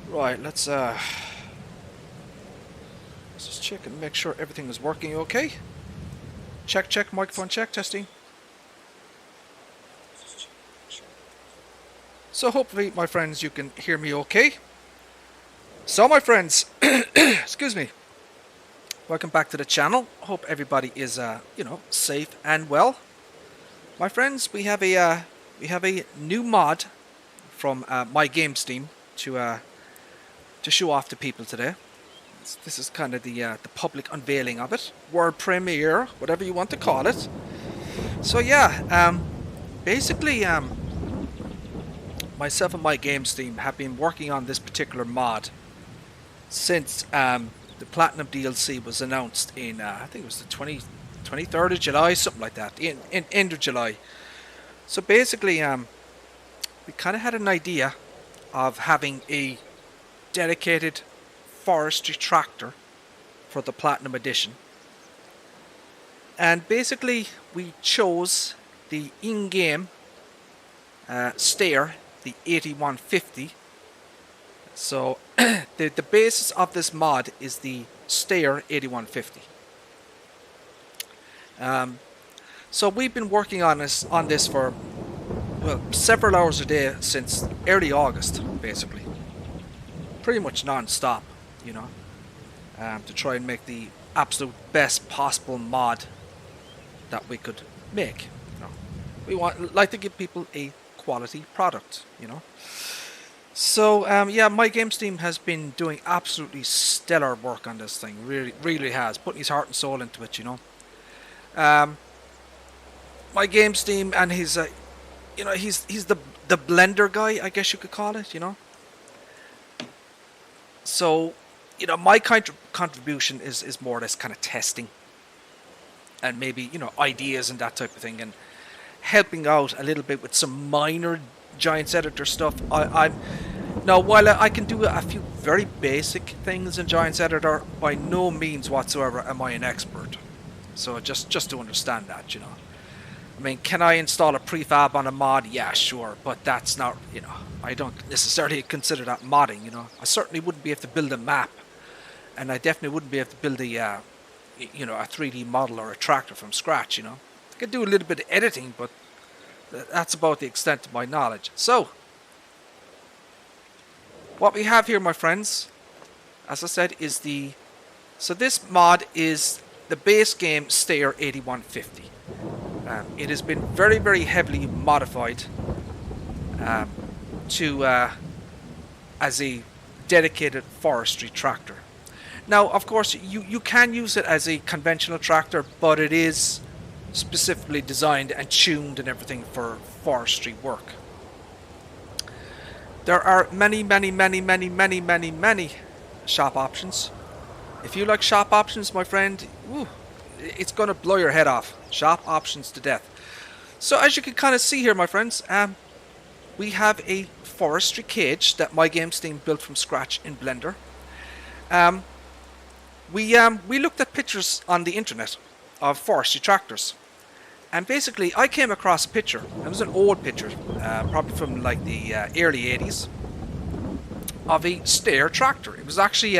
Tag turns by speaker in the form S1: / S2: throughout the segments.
S1: Right, let's just check and make sure everything is working okay. Check, microphone check, testing. So hopefully, my friends, you can hear me okay. So my friends, excuse me. Welcome back to the channel. Hope everybody is safe and well. My friends, we have a new mod from MyGamesteam to show off to people today. This is kind of the public unveiling of it, world premiere, whatever you want to call it. So yeah, basically, myself and MyGamesteam have been working on this particular mod since the Platinum DLC was announced in I think it was the 23rd of July, something like that, in end of July. So basically, we kind of had an idea of having a dedicated forestry tractor for the Platinum Edition, and basically we chose the in-game Steyr, the 8150. So the basis of this mod is the Steyr 8150. So we've been working on this for, well, several hours a day since early August, basically. Pretty much non-stop, you know, to try and make the absolute best possible mod that we could make. You know, we like to give people a quality product, you know. So yeah, MyGamesteam has been doing absolutely stellar work on this thing. Really has, putting his heart and soul into it, you know. MyGamesteam and his, he's the blender guy, I guess you could call it, you know. So, you know, my contribution is more or less kind of testing and maybe, you know, ideas and that type of thing, and helping out a little bit with some minor Giants Editor stuff. Now, while I can do a few very basic things in Giants Editor, by no means whatsoever am I an expert. So just to understand that, you know. I mean, can I install a prefab on a mod? Yeah, sure, but that's not, you know, I don't necessarily consider that modding, you know. I certainly wouldn't be able to build a map, and I definitely wouldn't be able to build a, you know, a 3D model or a tractor from scratch, you know. I could do a little bit of editing, but that's about the extent of my knowledge. So, what we have here, my friends, as I said, is so this mod is the base game Steyr 8150. It has been very, very heavily modified as a dedicated forestry tractor. Now, of course, you can use it as a conventional tractor, but it is specifically designed and tuned and everything for forestry work. There are many shop options. If you like shop options, my friend, it's going to blow your head off. Shop options to death. So as you can kind of see here, my friends, we have a forestry cage that MyGamesteam built from scratch in Blender. We looked at pictures on the internet of forestry tractors, and basically I came across a picture. It was an old picture, probably from like the early 80s, of a Steyr tractor. It was actually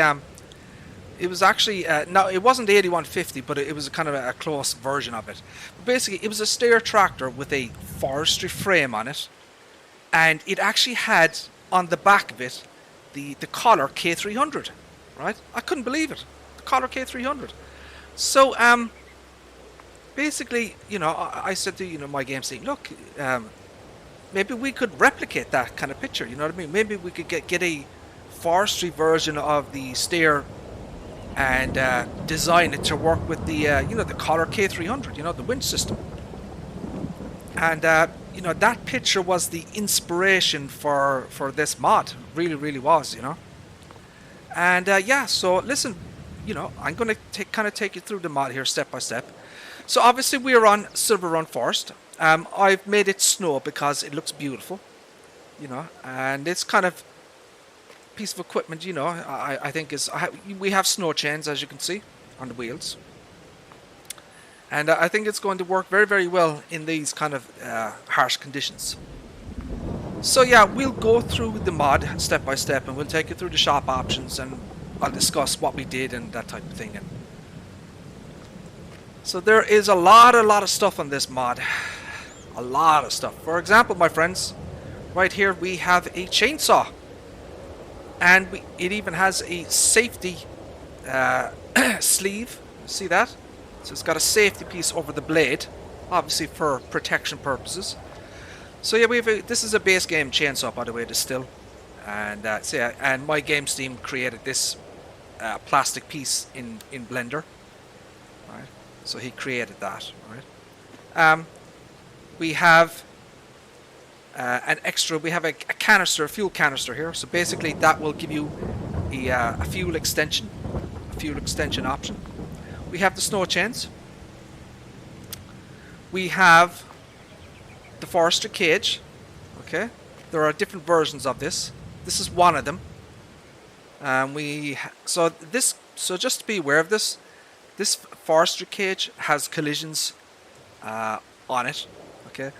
S1: no, it wasn't the 8150, but it was kind of a close version of it. But basically, it was a Steyr tractor with a forestry frame on it, and it actually had on the back of it the collar K300. Right? I couldn't believe it. The collar K300. So basically, you know, I said to, you know, MyGamesteam, look, maybe we could replicate that kind of picture. You know what I mean? Maybe we could get a forestry version of the Steyr and design it to work with the you know, the collar K300, you know, the winch system. And you know, that picture was the inspiration for this mod. Really was, you know. And yeah, so listen, you know, I'm going to kind of take you through the mod here step by step. So obviously we are on Silver Run Forest. I've made it snow because it looks beautiful, you know, and it's kind of piece of equipment, you know, I think is, we have snow chains, as you can see, on the wheels. And I think it's going to work very well in these kind of harsh conditions. So yeah, we'll go through the mod step by step, and we'll take you through the shop options, and I'll discuss what we did and that type of thing. And so there is a lot of stuff on this mod, a lot of stuff. For example, my friends, right here we have a chainsaw, and it even has a safety sleeve. See that? So it's got a safety piece over the blade, obviously for protection purposes. So yeah, this is a base game chainsaw, by the way, still, and so yeah, and MyGamesteam created this plastic piece in Blender, right? So he created that, right? We have an extra. We have a canister, a fuel canister here. So basically, that will give you a fuel extension option. We have the snow chains. We have the Forestry cage. Okay, there are different versions of this. This is one of them. So just to be aware of this. This Forestry cage has collisions on it. Okay,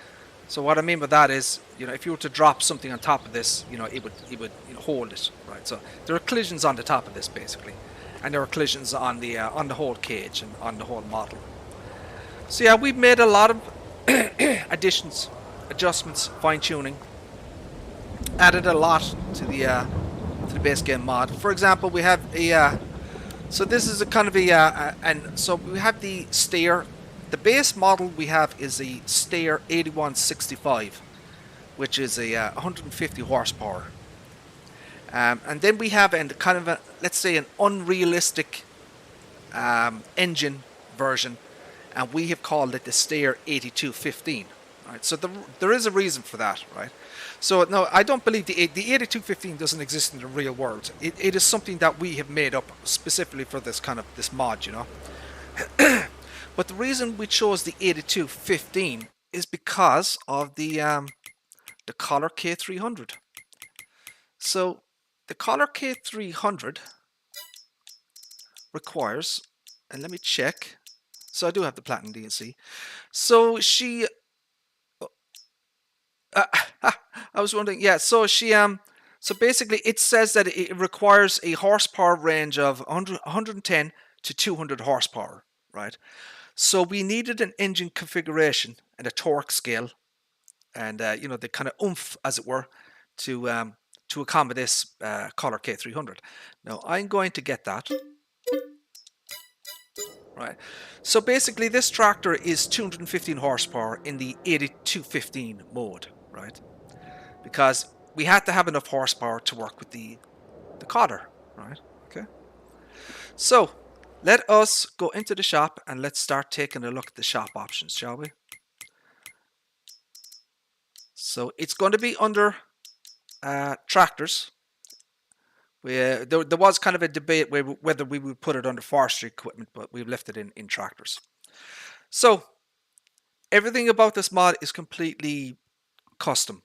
S1: so what I mean by that is, if you were to drop something on top of this, it would hold it, right? So there are collisions on the top of this basically, and there are collisions on the whole cage and on the whole model. So yeah, we've made a lot of additions, adjustments, fine tuning, added a lot to the base game mod. For example, we have a so this is a kind of and so we have the Steyr. The base model we have is a Steyr 8165, which is a 150 horsepower. And then we have kind of let's say an unrealistic engine version, and we have called it the Steyr 8215. Right, so there is a reason for that, right? So no, I don't believe the 8215 doesn't exist in the real world. It is something that we have made up specifically for this mod, But the reason we chose the 8215 is because of the Collar K300. So the Collar K300 requires, and let me check. So I do have the Platinum DNC. So she I was wondering, yeah, so so basically it says that it requires a horsepower range of 110 to 200 horsepower, right? So we needed an engine configuration and a torque scale, and the kind of oomph, as it were, to accommodate this Collar K300. Now I'm going to get that. Right. So basically this tractor is 215 horsepower in the 8215 mode, right? Because we had to have enough horsepower to work with the cotter, right? Okay. So let us go into the shop and let's start taking a look at the shop options, shall we? So it's going to be under tractors. There was kind of a debate whether we would put it under forestry equipment, but we've left it in tractors. So everything about this mod is completely custom,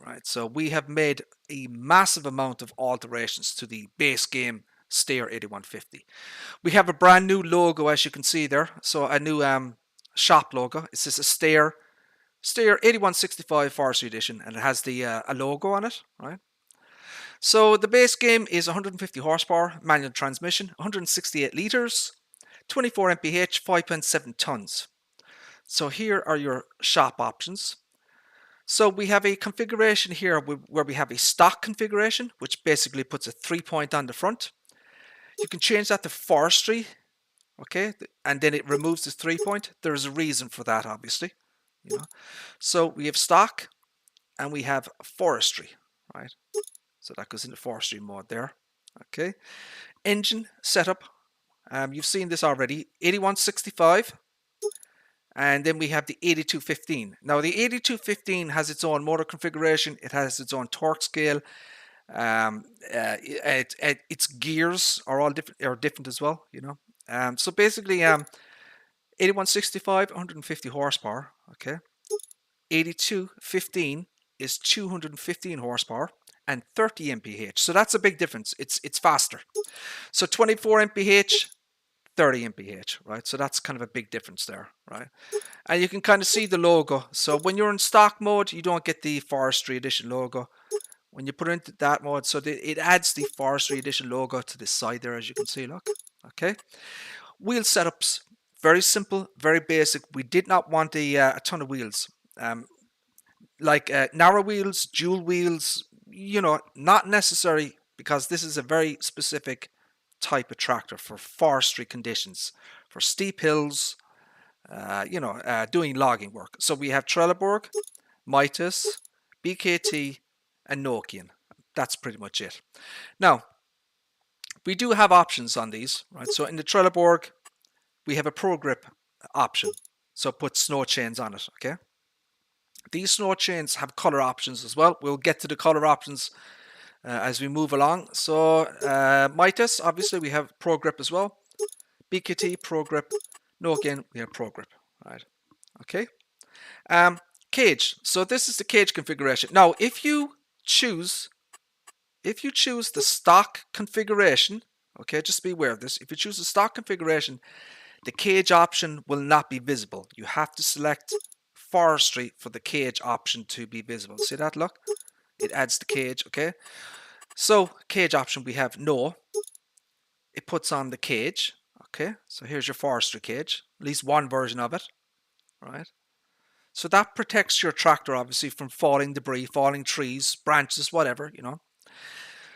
S1: right? So we have made a massive amount of alterations to the base game Steyr 8150. We have a brand new logo, as you can see there. So a new shop logo. It says a Steyr 8165 Forestry Edition, and it has the a logo on it, right? So the base game is 150 horsepower, manual transmission, 168 litres, 24 mph, 5.7 tons. So here are your shop options. So we have a configuration here where we have a stock configuration, which basically puts a 3-point on the front. You can change that to forestry, okay, and then it removes the 3-point. There's a reason for that, obviously. So we have stock and we have forestry, right? So that goes into forestry mode there. Okay. Engine setup. You've seen this already. 8165. And then we have the 8215. Now the 8215 has its own motor configuration. It has its own torque scale. Its gears are different as well. So basically, 8165, 150 horsepower. Okay. 8215 is 215 horsepower. And 30 mph. So that's a big difference. It's faster. So 24 mph, 30 mph, right? So that's kind of a big difference there, right? And you can kind of see the logo. So when you're in stock mode, you don't get the Forestry Edition logo. When you put it into that mode, so it adds the Forestry Edition logo to the side there, as you can see, look. Okay. Wheel setups, very simple, very basic. We did not want a ton of wheels. Like narrow wheels, dual wheels, you know, not necessary, because this is a very specific type of tractor for forestry conditions, for steep hills, doing logging work. So we have Trelleborg, Mitas, BKT, and Nokian. That's pretty much it. Now, we do have options on these, right? So in the Trelleborg, we have a Pro Grip option. So put snow chains on it, okay? These snow chains have color options as well. We'll get to the color options as we move along. So Mitas, obviously we have Pro Grip as well. BKT, Pro Grip. Nokian, we have Pro Grip. All right. Okay. Cage. So this is the cage configuration. Now, if you choose the stock configuration, okay, just be aware of this. If you choose the stock configuration, the cage option will not be visible. You have to select Forestry for the cage option to be visible. See that? Look, it adds the cage. Okay. So cage option, we have no. It puts on the cage. Okay. So here's your Forestry cage. At least one version of it. Right. So that protects your tractor, obviously, from falling debris, falling trees, branches, whatever, you know.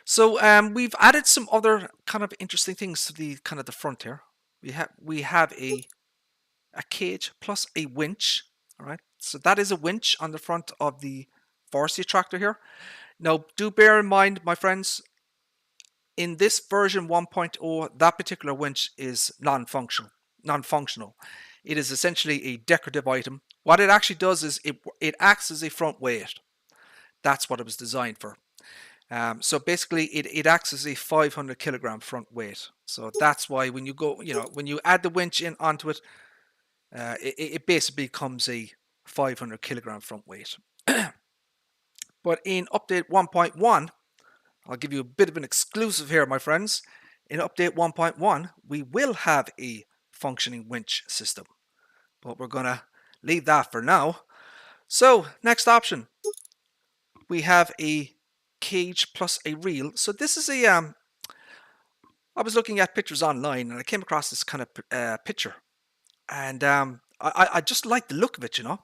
S1: So we've added some other kind of interesting things to the kind of the front here. We have a cage plus a winch. All right. So that is a winch on the front of the forestry tractor here. Now, do bear in mind, my friends, in this version 1.0, that particular winch is non-functional. It is essentially a decorative item. What it actually does is it acts as a front weight. That's what it was designed for. So basically, it acts as a 500 kilogram front weight. So that's why when you go, when you add the winch in onto it, it basically becomes a 500 kilogram front weight. But in update 1.1, I'll give you a bit of an exclusive here, my friends. In update 1.1, we will have a functioning winch system, but we're gonna leave that for now. So next option, we have a cage plus a reel. So this is a I was looking at pictures online and I came across this kind of picture, and I just like the look of it, you know.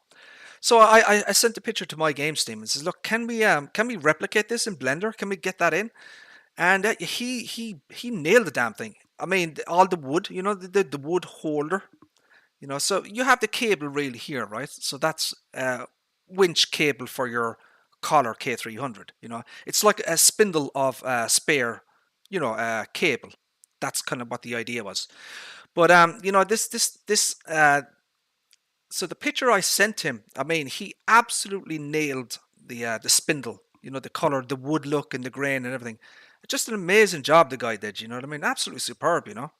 S1: So I sent a picture to MyGamesteam and says, look, can we replicate this in Blender? Can we get that in? And he nailed the damn thing. I mean, all the wood, you know, the wood holder, you know. So you have the cable reel here, right? So that's winch cable for your collar K300. You know, it's like a spindle of spare, cable. That's kind of what the idea was. But this so the picture I sent him, I mean, he absolutely nailed the spindle, you know, the color, the wood look and the grain and everything. Just an amazing job the guy did, you know what I mean? Absolutely superb, you know.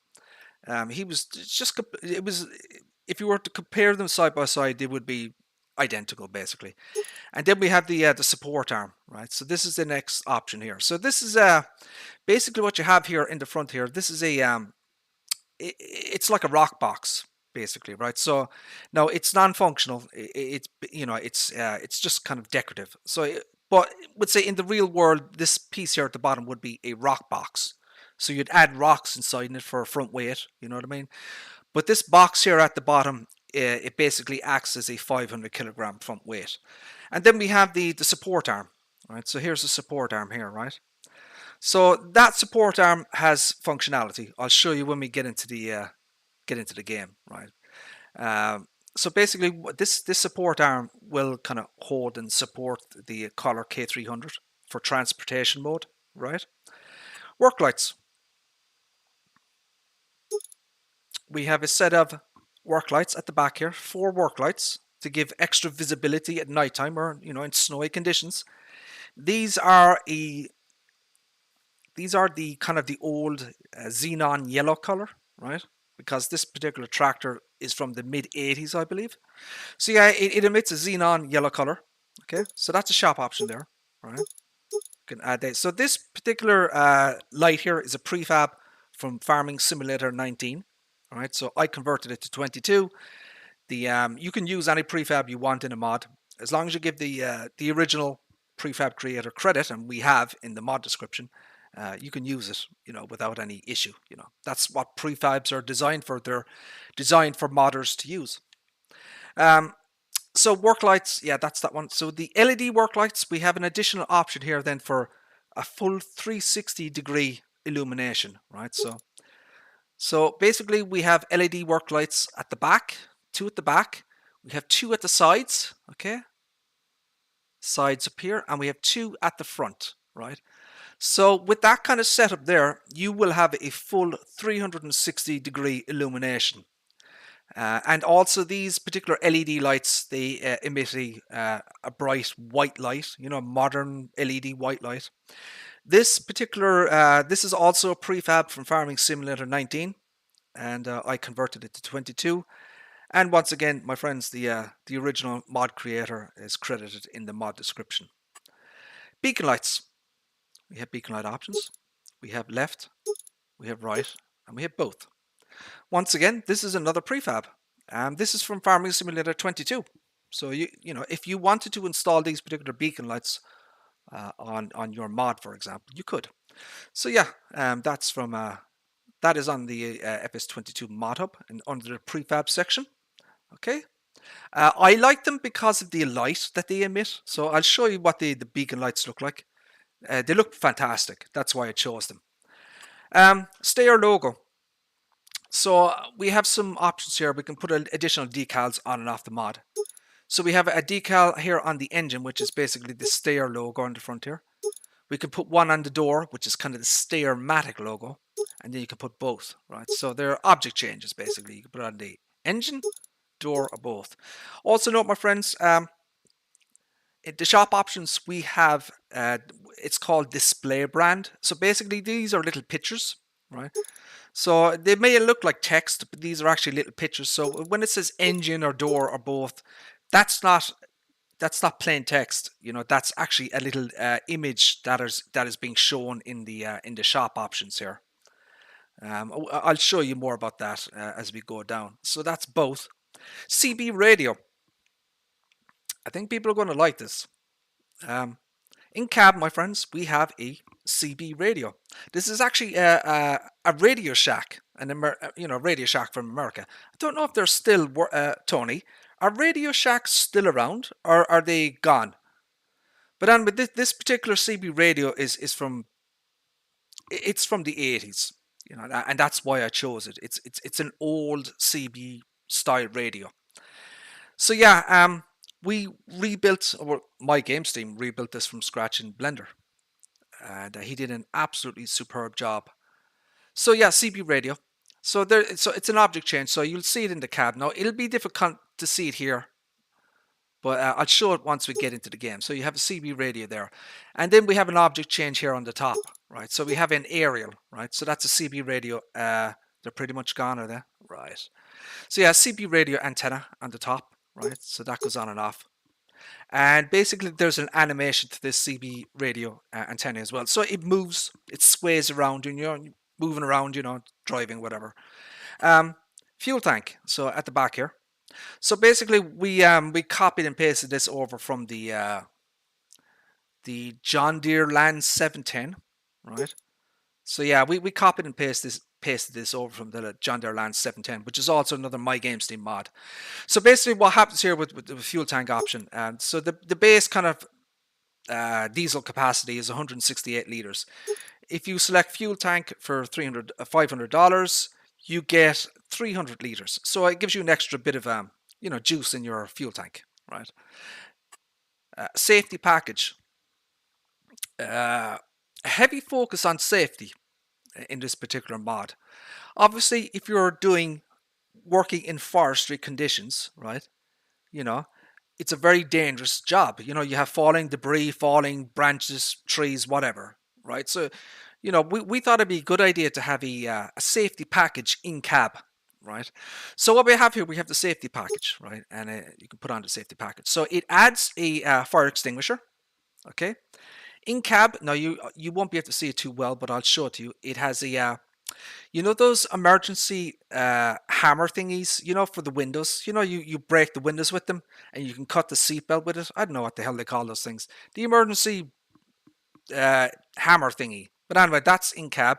S1: He was just, it was, if you were to compare them side by side, they would be identical basically. And then we have the support arm, right? So this is the next option here. So this is basically what you have here in the front here. This is a it's like a rock box basically, right? So now it's non-functional. It's just kind of decorative. So but I would say in the real world, this piece here at the bottom would be a rock box. So you'd add rocks inside it for a front weight, you know what I mean? But this box here at the bottom, it basically acts as a 500 kilogram front weight. And then we have the support arm, right? So here's the support arm here, right? So that support arm has functionality. I'll show you when we get into the game, right? So basically, this support arm will kind of hold and support the collar K300 for transportation mode, right? Work lights. We have a set of work lights at the back here, 4 work lights to give extra visibility at nighttime or in snowy conditions. These are the kind of the old xenon yellow color, right? Because this particular tractor is from the mid 80s, I believe. So yeah, it emits a xenon yellow color. Okay, so that's a shop option there, right? You can add that. So this particular light here is a prefab from Farming Simulator 19. All right, so I converted it to 22. You can use any prefab you want in a mod, as long as you give the original prefab creator credit, and we have in the mod description. You can use it, without any issue. That's what prefabs are designed for. They're designed for modders to use. So work lights, yeah, that's that one. So the LED work lights, we have an additional option here then for a full 360-degree illumination, right? So basically we have LED work lights at the back, 2 at the back. We have 2 at the sides, okay? Sides up here, and we have 2 at the front, right? So with that kind of setup there, you will have a full 360-degree illumination. And also these particular LED lights, they emit a bright white light, modern LED white light. This particular, this is also a prefab from Farming Simulator 19, and I converted it to 22. And once again, my friends, the original mod creator is credited in the mod description. Beacon lights. We have beacon light options. We have left, we have right, and we have both. Once again, this is another prefab. This is from Farming Simulator 22. So if you wanted to install these particular beacon lights on your mod, for example, you could. So yeah, that's from that is on the FS22 mod hub and under the prefab section. Okay. I like them because of the light that they emit. So I'll show you what the beacon lights look like. They look fantastic. That's why I chose them. Steyr logo. So we have some options here. We can put additional decals on and off the mod. So we have a decal here on the engine, which is basically the Steyr logo on the front here. We can put one on the door, which is kind of the Steyr-matic logo. And then you can put both, right? So they're object changes, basically. You can put it on the engine, door, or both. Also note, my friends, in the shop options, we have, it's called display brand. So basically, these are little pictures, right? So they may look like text, but these are actually little pictures. So when it says engine or door or both, that's not plain text. That's actually a little image that is being shown in the shop options here. I'll show you more about that as we go down. So that's both. CB radio. I think people are going to like this. In cab, my friends, we have a CB radio. This is actually a Radio Shack, Radio Shack from America. I don't know if they're still, Tony, are Radio Shacks still around or are they gone? But anyway, this particular CB radio is from, it's from the 80s, and that's why I chose it. It's an old CB style radio. So yeah, we rebuilt, or MyGamesteam rebuilt this from scratch in Blender. And he did an absolutely superb job. So yeah, CB radio. So it's an object change. So you'll see it in the cab. Now it'll be difficult to see it here, but I'll show it once we get into the game. So you have a CB radio there, and then we have an object change here on the top, right? So we have an aerial, right? So that's a CB radio. They're pretty much gone, are they? Right. So yeah, CB radio antenna on the top, right? So that goes on and off. And basically there's an animation to this CB radio antenna as well. So it moves, it sways around, and you're moving around, driving, whatever. Fuel tank, so at the back here. So basically we copied and pasted this over from the John Deere Land 710, right? So yeah, we copied and pasted this over from the John Deere Land 710, which is also another MyGamesteam mod. So basically what happens here with the fuel tank option, so the base kind of diesel capacity is 168 liters. If you select fuel tank for $500, you get 300 liters. So it gives you an extra bit of juice in your fuel tank, right? Safety package. A heavy focus on safety in this particular mod. Obviously, if you're working in forestry conditions, right, it's a very dangerous job. You have falling debris, falling branches, trees, whatever, right? So, we thought it'd be a good idea to have a safety package in cab, right? So what we have here, we have the safety package, right? And you can put on the safety package. So it adds a fire extinguisher, okay? In cab, now you won't be able to see it too well, but I'll show it to you. It has a You know those emergency hammer thingies, you know, for the windows? You know, you break the windows with them and you can cut the seatbelt with it. I don't know what the hell they call those things. The emergency hammer thingy. But anyway, that's in cab.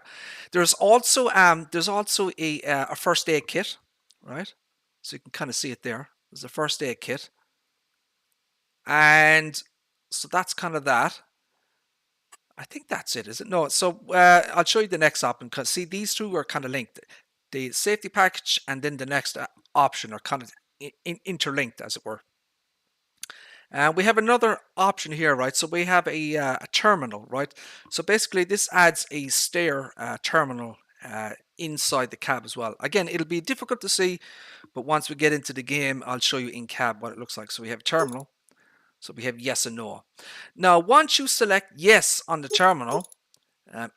S1: There's also a first aid kit, right? So you can kind of see it there. There's a first aid kit. And so that's kind of that. I think that's it, is it? No, so I'll show you the next option because see, these two are kind of linked. The safety package and then the next option are kind of interlinked, as it were. We have another option here, right? So we have a terminal, right? So basically, this adds a Steyr terminal inside the cab as well. Again, it'll be difficult to see, but once we get into the game, I'll show you in cab what it looks like. So we have a terminal. So we have yes and no. Now, once you select yes on the terminal,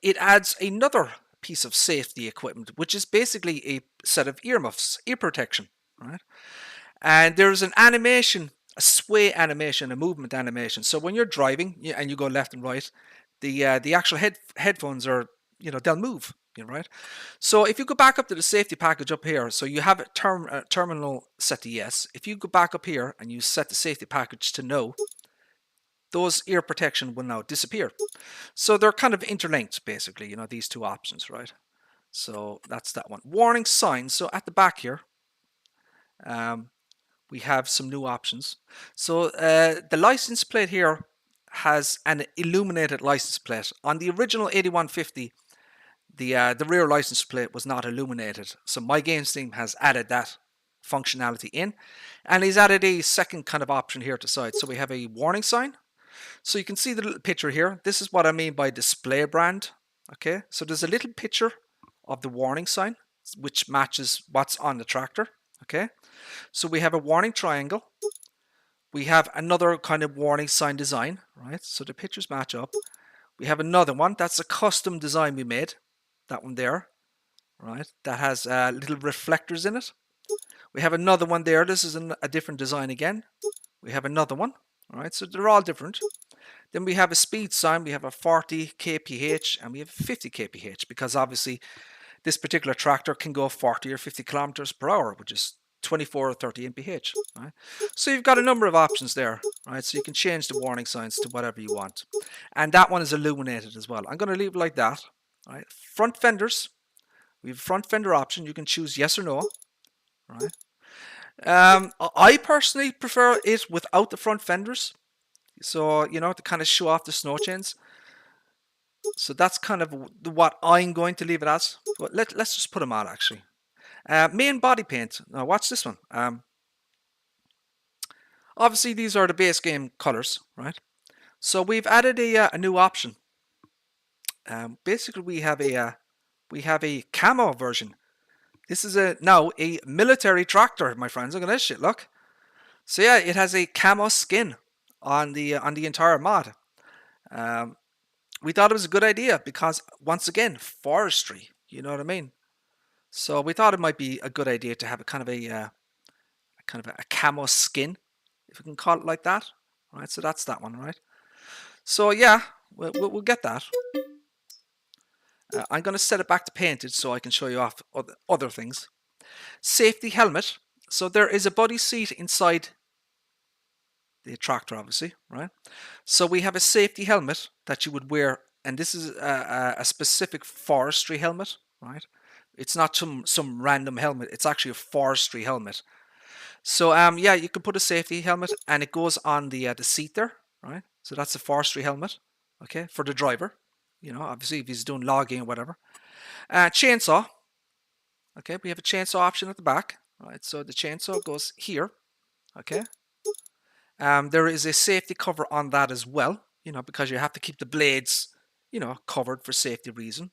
S1: it adds another piece of safety equipment, which is basically a set of earmuffs, ear protection, right? And there's an animation, a sway animation, a movement animation. So when you're driving and you go left and right, the actual headphones are, you know, they'll move, you know, right? So if you go back up to the safety package up here, so you have a terminal set to yes. If you go back up here and you set the safety package to no, those ear protection will now disappear. So they're kind of interlinked, basically, you know, these two options, right? So that's that one. Warning signs. So at the back here, we have some new options. So the license plate here has an illuminated license plate. On the original 8150, the rear license plate was not illuminated. So MyGamesteam has added that functionality in, and he's added a second kind of option here to the side. So we have a warning sign. So you can see the little picture here. This is what I mean by display brand. Okay, so there's a little picture of the warning sign, which matches what's on the tractor. Okay, so we have a warning triangle. We have another kind of warning sign design, right? So the pictures match up. We have another one. That's a custom design we made. That one there, right? That has little reflectors in it. We have another one there. This is a different design again. We have another one. All right, so they're all different. Then we have a speed sign. We have a 40 kph and we have 50 kph because obviously this particular tractor can go 40 or 50 kilometers per hour, which is 24 or 30 mph. Right? So you've got a number of options there, right? So you can change the warning signs to whatever you want. And that one is illuminated as well. I'm going to leave it like that. Right? Front fenders. We have a front fender option. You can choose yes or no. Right? I personally prefer it without the front fenders. So, you know, to kind of show off the snow chains. So that's kind of what I'm going to leave it as. But let's just put them on, actually. Main body paint. Now, watch this one. Obviously, these are the base game colors, right? So we've added a new option. Basically, we have a camo version. This is now a military tractor, my friends. Look at this shit. Look. So yeah, it has a camo skin on the entire mod. We thought it was a good idea because once again, forestry. You know what I mean? So we thought it might be a good idea to have a kind of a camo skin, if we can call it like that. Right. So that's that one, right? So yeah, we'll get that. I'm going to set it back to painted so I can show you off other things. Safety helmet. So there is a body seat inside the tractor, obviously, right? So we have a safety helmet that you would wear, and this is a specific forestry helmet, right? It's not some random helmet. It's actually a forestry helmet. So yeah, you can put a safety helmet, and it goes on the seat there, right? So that's a forestry helmet, okay, for the driver. You know, obviously if he's doing logging or whatever. Chainsaw. Okay, we have a chainsaw option at the back. Right, so the chainsaw goes here. Okay. There is a safety cover on that as well. You know, because you have to keep the blades, you know, covered for safety reason.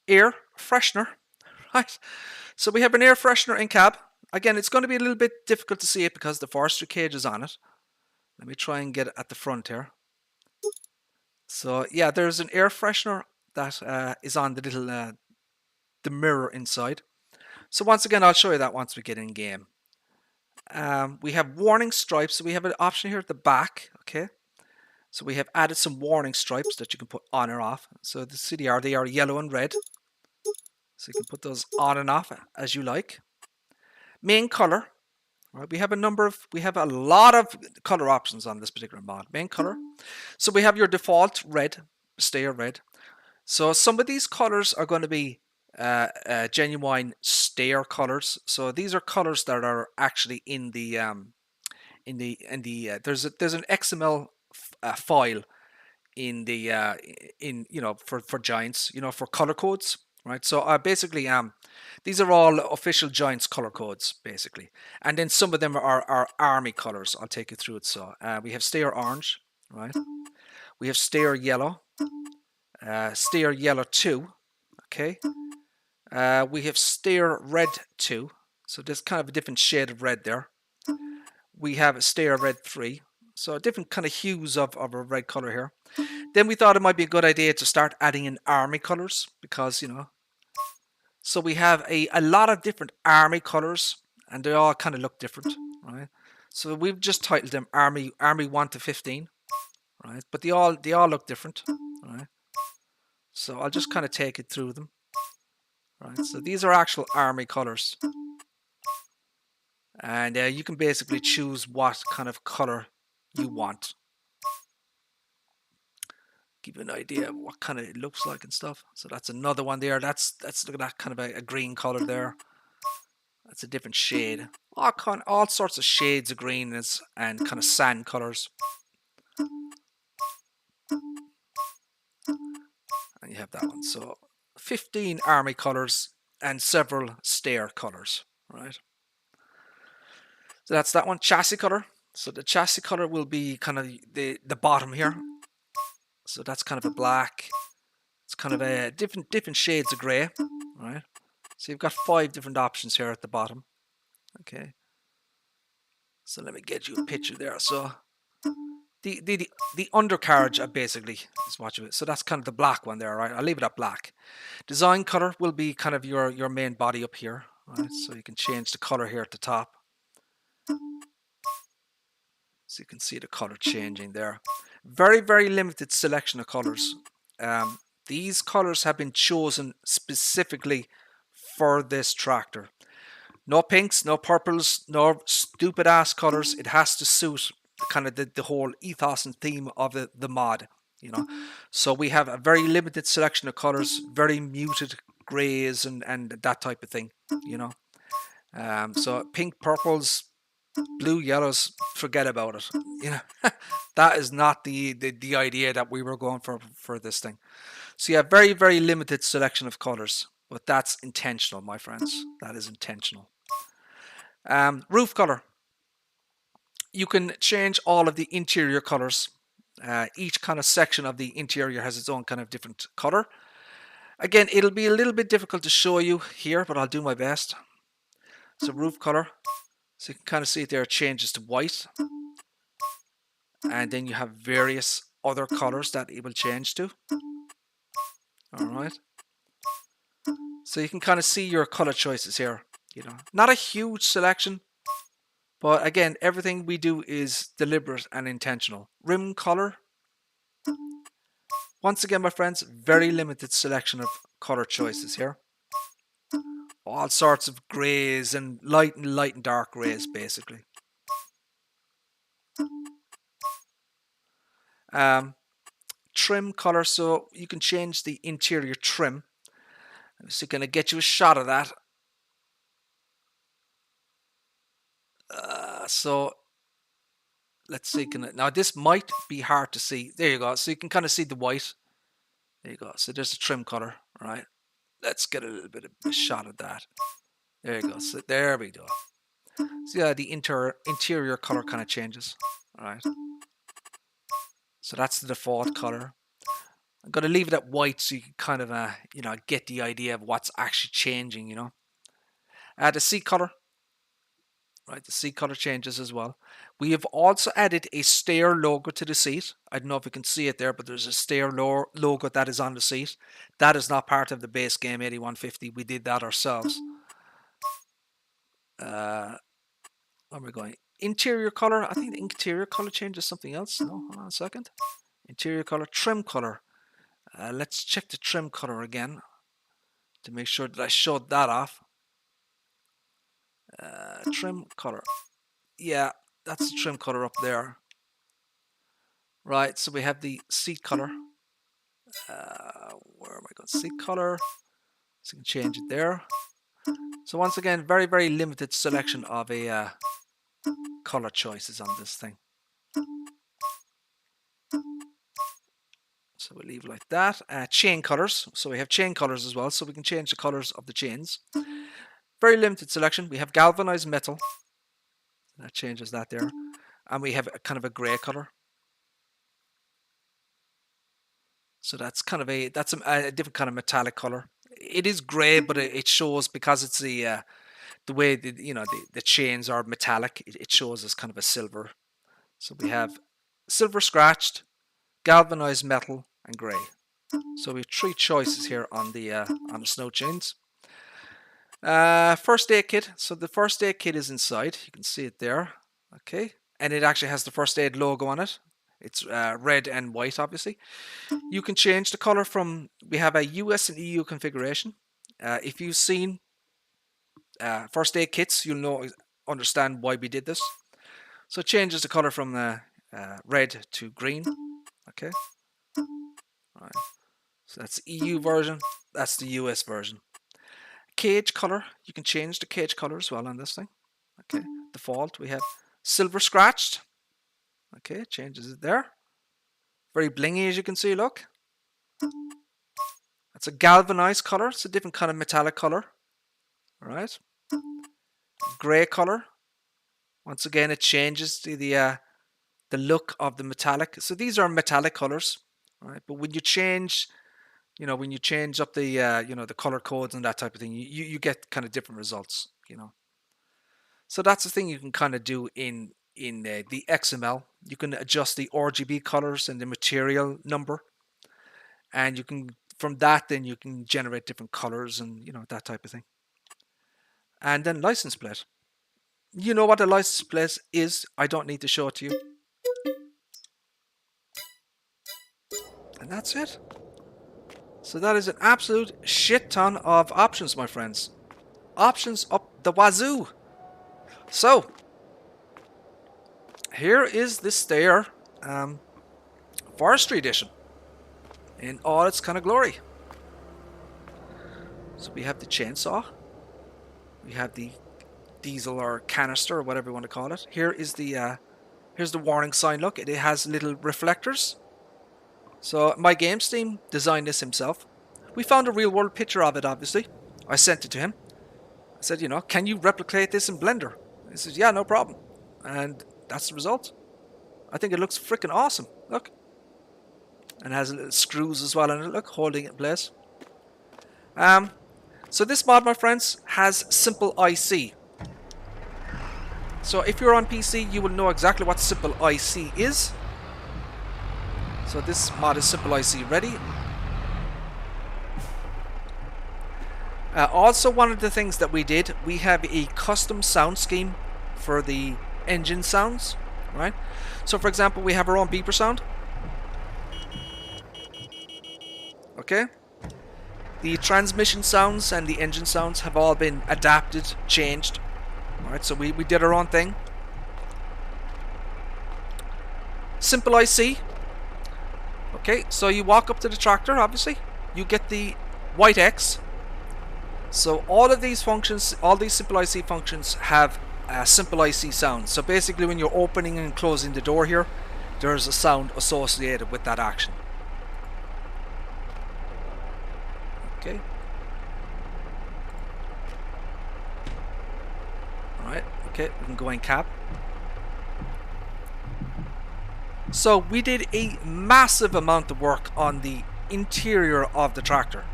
S1: Air freshener. Right. So we have an air freshener in cab. Again, it's going to be a little bit difficult to see it because the forestry cage is on it. Let me try and get it at the front here. So yeah, there's an air freshener that is on the little the mirror inside. So once again, I'll show you that once we get in game. We have warning stripes. So we have an option here at the back. Okay. So we have added some warning stripes that you can put on or off. So the CDR, they are yellow and red. So you can put those on and off as you like. Main color. Right, we have a lot of color options on this particular mod. Main color. So we have your default red, Steyr red. So some of these colors are going to be genuine Steyr colors. So these are colors that are actually in the there's an XML file in the for Giants, for color codes, right? So basically these are all official Giants color codes basically, and then some of them are army colors. I'll take you through it. So we have Steyr orange, right? We have Steyr yellow, Steyr yellow 2, okay. We have Steyr red 2, so there's kind of a different shade of red there. We have a Steyr red 3, so different kind of hues of a red color here. Then we thought it might be a good idea to start adding in army colors because, so we have a lot of different army colors and they all kind of look different, right? So we've just titled them Army 1 to 15, right? But they all look different, right? So I'll just kind of take it through them, right? So these are actual army colors. And you can basically choose what kind of color you want. Give you an idea of what kind of it looks like and stuff. So that's another one there. That's look at that kind of a green color there. That's a different shade. All sorts of shades of green and kind of sand colors. And you have that one. So 15 army colors and several Steyr colors, right? So that's that one. Chassis color. So the chassis color will be kind of the bottom here. So that's kind of a black. It's kind of a different shades of grey, right? So you've got 5 different options here at the bottom. Okay. So let me get you a picture there. So the undercarriage basically is what you. So that's kind of the black one there, right? I'll leave it at black. Design color will be kind of your main body up here, right? So you can change the color here at the top. So you can see the color changing there. Very, very limited selection of colors. These colors have been chosen specifically for this tractor. No pinks, no purples, no stupid ass colors. It has to suit kind of the whole ethos and theme of the mod, So we have a very limited selection of colors, very muted grays and that type of thing, So pink, purples, blue, yellows, forget about it. That is not the idea that we were going for this thing. So you have very, very limited selection of colors, but that's intentional, my friends. That is intentional. Roof color. You can change all of the interior colors. Each kind of section of the interior has its own kind of different color. Again, it'll be a little bit difficult to show you here, but I'll do my best. So roof color. So you can kind of see it there, it changes to white. And then you have various other colors that it will change to. Alright. So you can kind of see your color choices here. Not a huge selection, but again, everything we do is deliberate and intentional. Rim color. Once again, my friends, very limited selection of color choices here. All sorts of grays and light and dark grays, basically. Trim color, so you can change the interior trim. I'm just going to get you a shot of that. So let's see. Now this might be hard to see. There you go. So you can kind of see the white. There you go. So there's the trim color. All right. Let's get a little bit of a shot of that. There you go. So there we go. So yeah, the interior color kind of changes. All right. So that's the default color. I'm going to leave it at white so you can kind of, get the idea of what's actually changing, The seat color. Right, the seat color changes as well. We have also added a Steyr logo to the seat. I don't know if you can see it there, but there's a Steyr logo that is on the seat. That is not part of the base game 8150. We did that ourselves. Where am I going? Interior color. I think the interior color changes something else. No, hold on a second. Interior color, trim color. Let's check the trim color again. to make sure that I showed that off. Trim color. Yeah, that's the trim color up there. Right, so we have the seat color. Where am I going? Seat color. So you can change it there. So once again, very, very limited selection of a color choices on this thing. So we'll leave it like that. Chain colors. So we have chain colors as well. So we can change the colors of the chains. Very limited selection. We have galvanized metal. That changes that there. And we have a kind of a grey color. So that's kind of a different kind of metallic color. It is grey, but it shows because it's the way the chains are metallic. It shows as kind of a silver. So we have silver scratched, galvanized metal, and grey. So we have 3 choices here on the snow chains. First aid kit. So the first aid kit is inside. You can see it there. Okay, and it actually has the first aid logo on it. It's red and white, obviously. You can change the color from. We have a US and EU configuration. If you've seen first aid kits, you'll understand why we did this. So it changes the color from red to green. Okay. All right. So that's the EU version. That's the US version. Cage color. You can change the cage color as well on this thing. Okay. Default. We have silver scratched. Okay. Changes it there. Very blingy, as you can see. Look. That's a galvanized color. It's a different kind of metallic color. All right. Gray color. Once again, it changes the look of the metallic. So these are metallic colors, right? But when you change, when you change up the the color codes and that type of thing, you get kind of different results, So that's the thing you can kind of do in the XML. You can adjust the RGB colors and the material number, and you can from that then you can generate different colors and that type of thing. And then license plate. You know what a license plate is. I don't need to show it to you. And that's it. So that is an absolute shit ton of options, my friends. Options up the wazoo. So, here is the Steyr Forestry Edition in all its kind of glory. So we have the chainsaw. We have the diesel or canister or whatever you want to call it. Here is the here's the warning sign. Look, it has little reflectors. So MyGamesteam designed this himself. We found a real world picture of it, obviously. I sent it to him. I said, can you replicate this in Blender? He says, yeah, no problem. And that's the result. I think it looks freaking awesome. Look. And it has little screws as well in it, look, holding it in place. So this mod, my friends, has Simple IC. So if you're on PC, you will know exactly what Simple IC is. So this mod is Simple IC ready. Also, one of the things that we did, we have a custom sound scheme for the engine sounds, right? So for example, we have our own beeper sound. Okay. The transmission sounds and the engine sounds have all been adapted, changed. Alright, so we did our own thing. Simple IC. Okay, so you walk up to the tractor, obviously. You get the white X. So all of these functions, all these Simple IC functions have Simple IC sounds. So basically when you're opening and closing the door here, there's a sound associated with that action. Okay. Alright, okay, we can go in cab. So we did a massive amount of work on the interior of the tractor.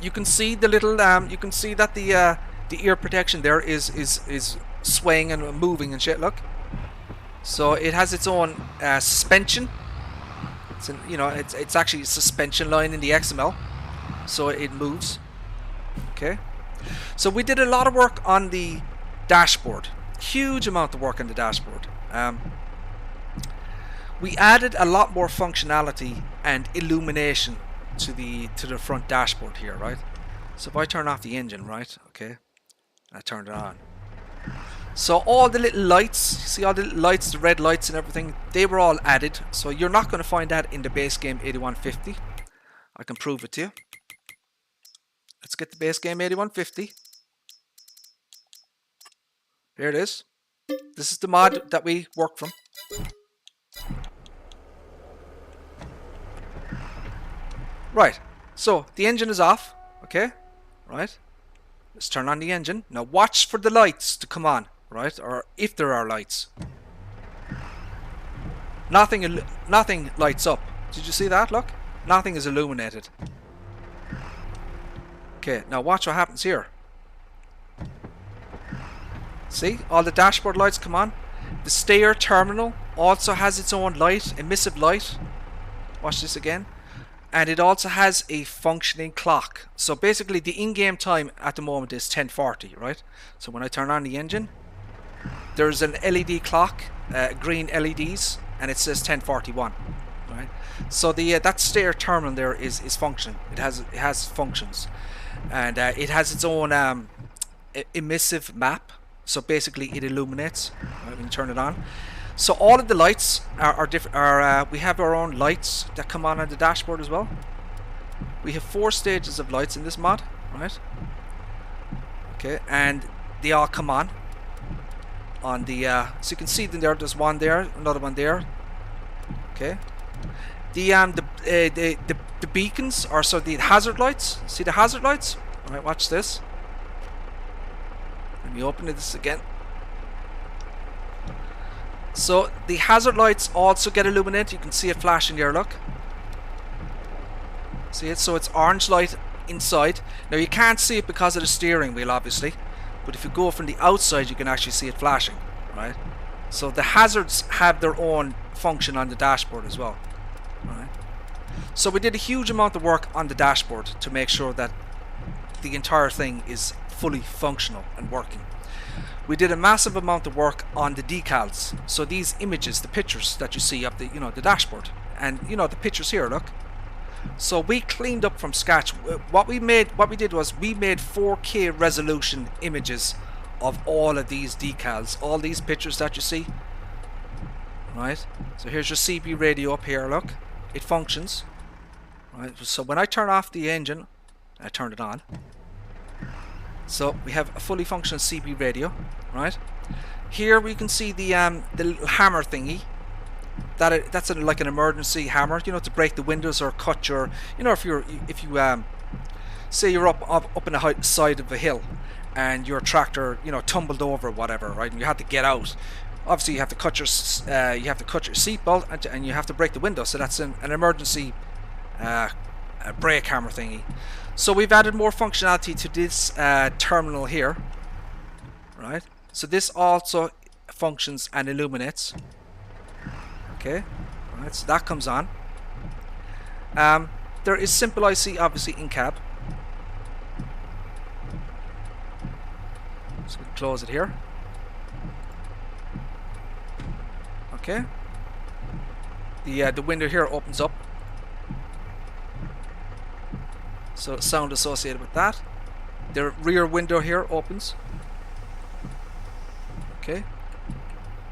S1: You can see the little, you can see that the ear protection there is swaying and moving and shit. Look. So it has its own suspension. It's it's actually a suspension line in the XML, so it moves. Okay. So we did a lot of work on the dashboard. Huge amount of work on the dashboard. We added a lot more functionality and illumination to the front dashboard here, right? So if I turn off the engine, right? Okay, I turned it on. So all the little lights, you see all the little lights, the red lights and everything, they were all added. So you're not going to find that in the base game 8150. I can prove it to you. Let's get the base game 8150. Here it is. This is the mod that we worked from. Right, so the engine is off, okay, right? Let's turn on the engine. Now watch for the lights to come on, right? Or if there are lights. Nothing lights up. Did you see that? Look, nothing is illuminated. Okay, now watch what happens here. See, all the dashboard lights come on. The Steyr terminal also has its own light, emissive light. Watch this again. And it also has a functioning clock. So basically the in-game time at the moment is 10:40, right? So when I turn on the engine, there's an LED clock, green LEDs, and it says 10:41, right? So the that Steyr terminal there is functioning. It has functions, and it has its own emissive map. So basically it illuminates when you turn it on. So all of the lights are different. We have our own lights that come on the dashboard as well. We have 4 stages of lights in this mod, right? Okay, and they all come on the. So you can see them there. There's one there, another one there. Okay. The beacons are so the hazard lights. See the hazard lights? All right, watch this. Let me open this again. So the hazard lights also get illuminated. You can see it flashing there, look. See it? So it's orange light inside. Now you can't see it because of the steering wheel, obviously. But if you go from the outside, you can actually see it flashing, right? So the hazards have their own function on the dashboard as well, right? So we did a huge amount of work on the dashboard to make sure that the entire thing is fully functional and working. We did a massive amount of work on the decals. So these images, the pictures that you see of the, the dashboard, and the pictures here, look. So we cleaned up from scratch. What we did was we made 4K resolution images of all of these decals, all these pictures that you see. Right. So here's your CB radio up here. Look, it functions. Right. So when I turn off the engine, I turn it on. So we have a fully functional CB radio, right? Here we can see the little hammer thingy. That's like an emergency hammer, to break the windows or cut your, if you say you're up in the side of a hill, and your tractor, tumbled over or whatever, right? And you have to get out. Obviously, you have to cut your seatbelt and you have to break the window. So that's an emergency brake hammer thingy. So we've added more functionality to this terminal here, right? So this also functions and illuminates. Okay, right, so that comes on. There is simple IC obviously in cab. So we close it here. Okay. The window here opens up. So sound associated with that. The rear window here opens. Okay.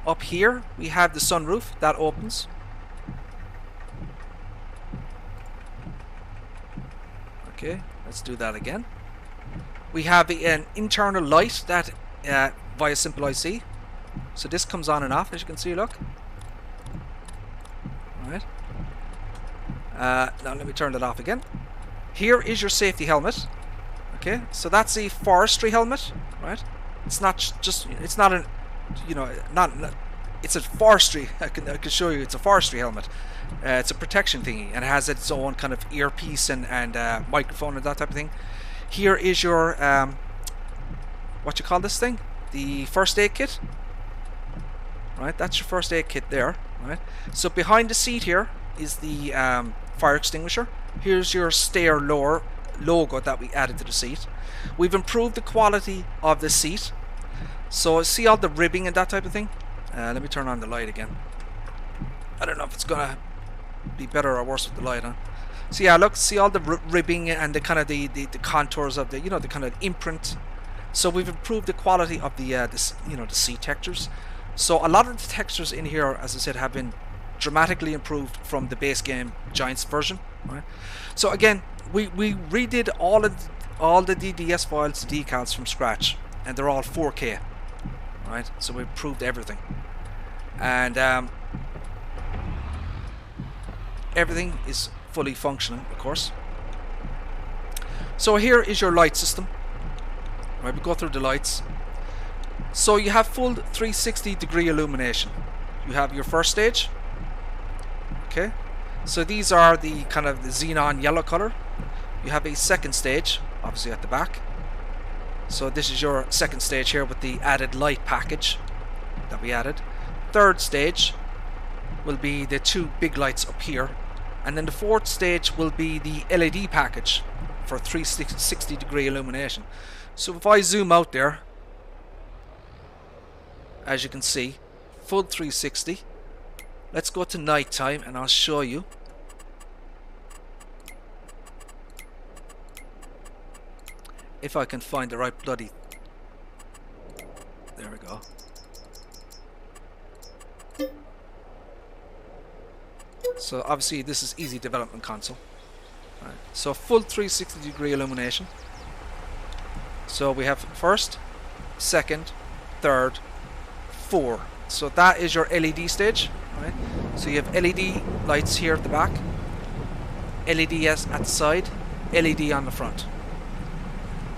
S1: Up here we have the sunroof that opens. Okay, let's do that again. We have an internal light that via simple IC. So this comes on and off, as you can see, look. Alright. Now let me turn that off again. Here is your safety helmet. Okay, so that's a forestry helmet, right? It's not just, it's not an, it's a forestry. I can show you. It's a forestry helmet. It's a protection thingy, and it has its own kind of earpiece and microphone and that type of thing. Here is your what you call this thing? The first aid kit. Right, that's your first aid kit there. Right. So behind the seat here is the fire extinguisher. Here's your Steyr logo that we added to the seat. We've improved the quality of the seat. So see all the ribbing and that type of thing. Let me turn on the light again. I don't know if it's gonna be better or worse with the light on. So yeah, look, see all the ribbing and the kind of the contours of the, you know, the kind of imprint. So we've improved the quality of the you know, the sea textures. So a lot of the textures in here, as I said, have been dramatically improved from the base game Giants version, right? So again, we redid all the DDS files, decals from scratch, and they're all 4K, right? So we improved everything, and everything is fully functioning, of course. So here is your light system. Right, we go through the lights. So you have full 360 degree illumination. You have your first stage. Okay, so these are the kind of the xenon yellow color. You have a second stage, obviously at the back. So this is your second stage here with the added light package that we added. Third stage will be the two big lights up here, and then the fourth stage will be the LED package for 360 degree illumination. So if I zoom out there, as you can see, full 360. Let's go to nighttime and I'll show you. If I can find the right bloody... There we go. So obviously this is easy development console. Right. So full 360 degree illumination. So we have first, second, third, 4. So that is your LED stage, right? So you have LED lights here at the back, LEDs at the side, LED on the front.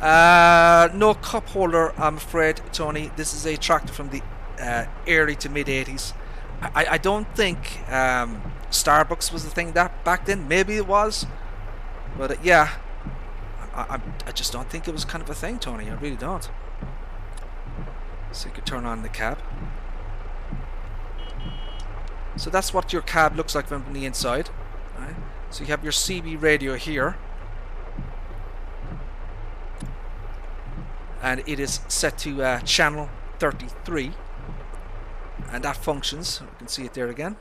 S1: No cup holder, I'm afraid, Tony. This is a tractor from the early to mid 80s. I don't think Starbucks was the thing that back then. Maybe it was, but yeah, I just don't think it was kind of a thing, Tony. I really don't. So you could turn on the cab. So that's what your cab looks like from the inside. Right? So you have your CB radio here, and it is set to channel 33, and that functions. You can see it there again.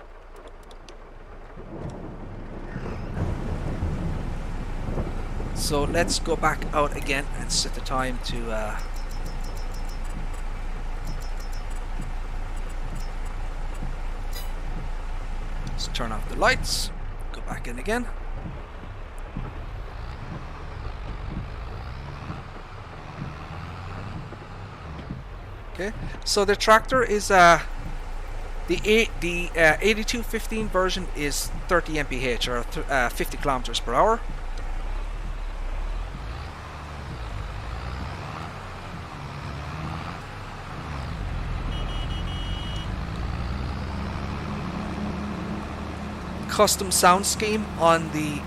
S1: So let's go back out again and set the time to let's turn off the lights, go back in again. Okay, so the tractor is the 8215 version is 30 mph or 50 kilometers per hour. Custom sound scheme on the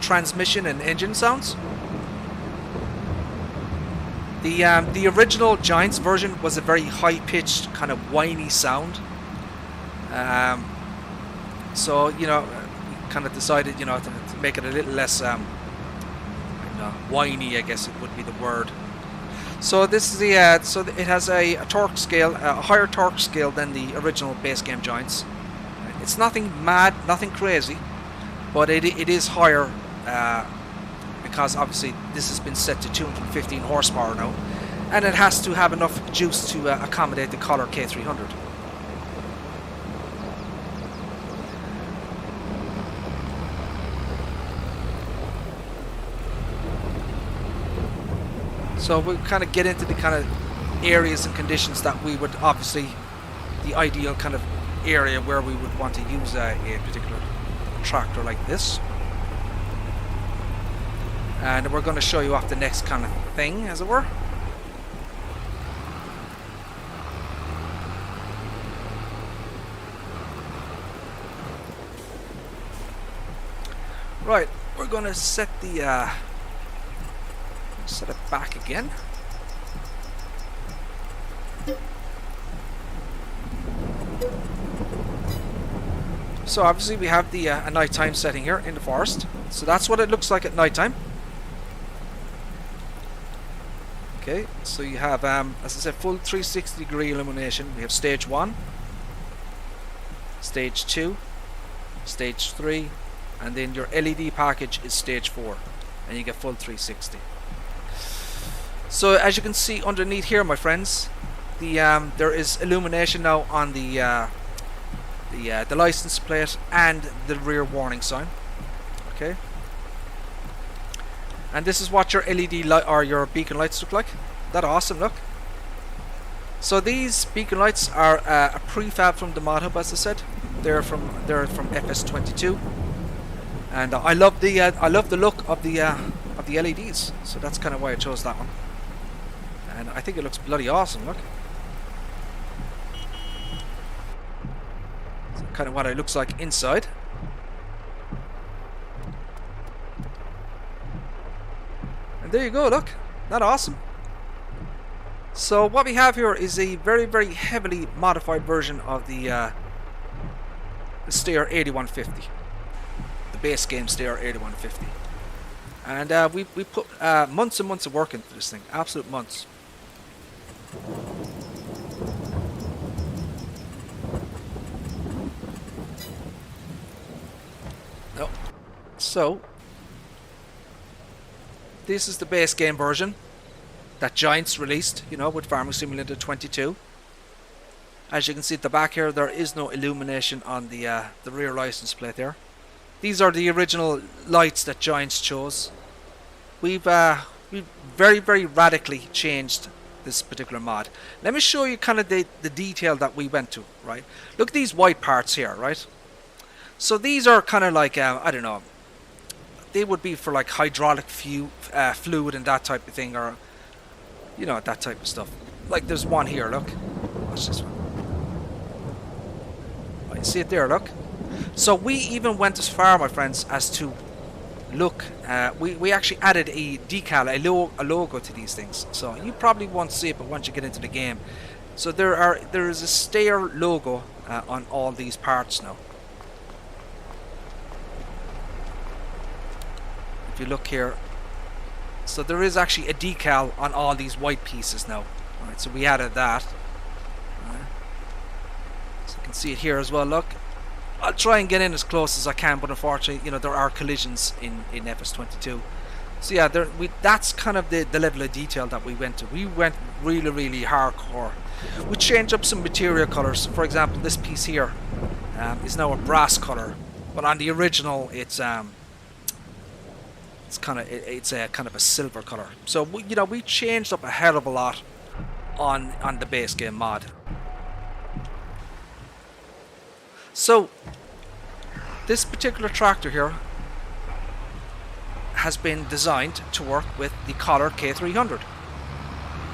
S1: transmission and engine sounds. The original Giants version was a very high-pitched, kind of whiny sound. So you know, we kind of decided, you know, to make it a little less whiny, I guess it would be the word. So this is the so it has a torque scale, a higher torque scale than the original base game Giants. It's nothing mad, nothing crazy, but it is higher because obviously this has been set to 215 horsepower now, and it has to have enough juice to accommodate the Collar K300. So we'll kind of get into the kind of areas and conditions that we would obviously, the ideal kind of area where we would want to use a particular tractor like this, and we're going to show you off the next kind of thing, as it were. Right, we're going to set the set it back again. So obviously we have the a nighttime setting here in the forest. So that's what it looks like at nighttime. Okay, so you have, as I said, full 360 degree illumination. We have stage 1, stage 2, stage 3, and then your LED package is stage 4, and you get full 360. So as you can see underneath here, my friends, there is illumination now on the license plate and the rear warning sign. Okay, and this is what your LED light or your beacon lights look like. That awesome, look. So these beacon lights are a prefab from the mod hub, as I said. They're from FS22, and I love the look of the LEDs. So that's kind of why I chose that one, and I think it looks bloody awesome. Look, so kind of what it looks like inside. And there you go, look, that awesome. So what we have here is a very, very heavily modified version of the Steyr 8150, the base game Steyr 8150, and we put months and months of work into this thing, absolute months. No, so this is the base game version that Giants released, you know, with Farming Simulator 22. As you can see at the back here, there is no illumination on the rear license plate there. These are the original lights that Giants chose. We've very, very radically changed this particular mod. Let me show you kind of the detail that we went to, right? Look at these white parts here, right? So these are kind of like, I don't know, they would be for like hydraulic fluid and that type of thing, or you know, that type of stuff. Like there's one here, look. Watch this one. Oh, you see it there, look. So we even went as far, my friends, as to look, we actually added a decal, a logo to these things. So you probably won't see it, but once you get into the game. So there is a Steyr logo on all these parts now. If you look here, so there is actually a decal on all these white pieces now. Alright, so we added that. Right. So you can see it here as well, look. I'll try and get in as close as I can, but unfortunately, you know, there are collisions in FS22. So yeah, that's kind of the level of detail that we went to. We went really, really hardcore. We changed up some material colors. For example, this piece here is now a brass color, but on the original it's kind of a silver color. So we changed up a hell of a lot on the base game mod. So this particular tractor here has been designed to work with the Collar K300,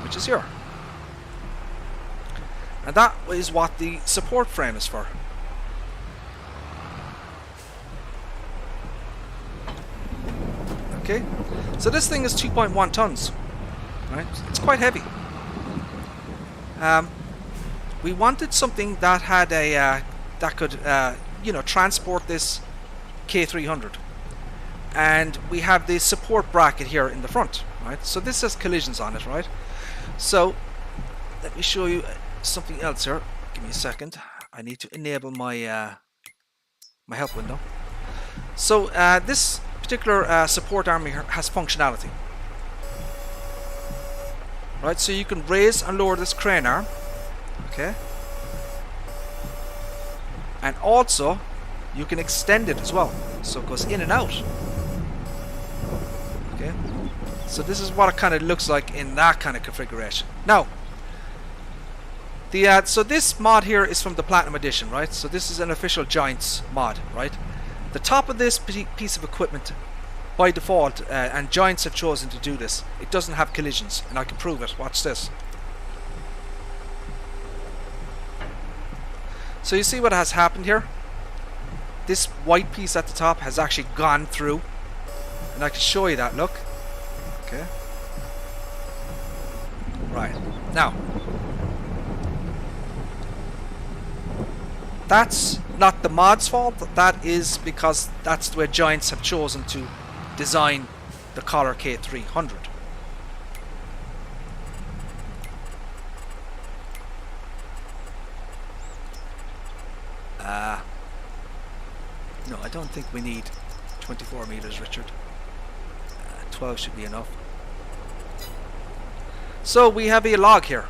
S1: which is here, and that is what the support frame is for. Okay, so this thing is 2.1 tons, right? It's quite heavy. We wanted something that had that could transport this K300, and we have the support bracket here in the front, right? So this has collisions on it, right? So let me show you something else here. Give me a second. I need to enable my my help window. So this particular support arm here has functionality, right? So you can raise and lower this crane arm, okay, and also you can extend it as well, so it goes in and out. Okay, so this is what it kind of looks like in that kind of configuration. Now so this mod here is from the Platinum Edition, right? So this is an official Giants mod, right? The top of this piece of equipment, by default, and Giants have chosen to do this, it doesn't have collisions, and I can prove it. Watch this. So you see what has happened here? This white piece at the top has actually gone through, and I can show you that, look. Okay. Right. Now, that's not the mod's fault. That is because that's the way Giants have chosen to design the Collar K300. No, I don't think we need 24 meters, Richard. 12 should be enough. So we have a log here.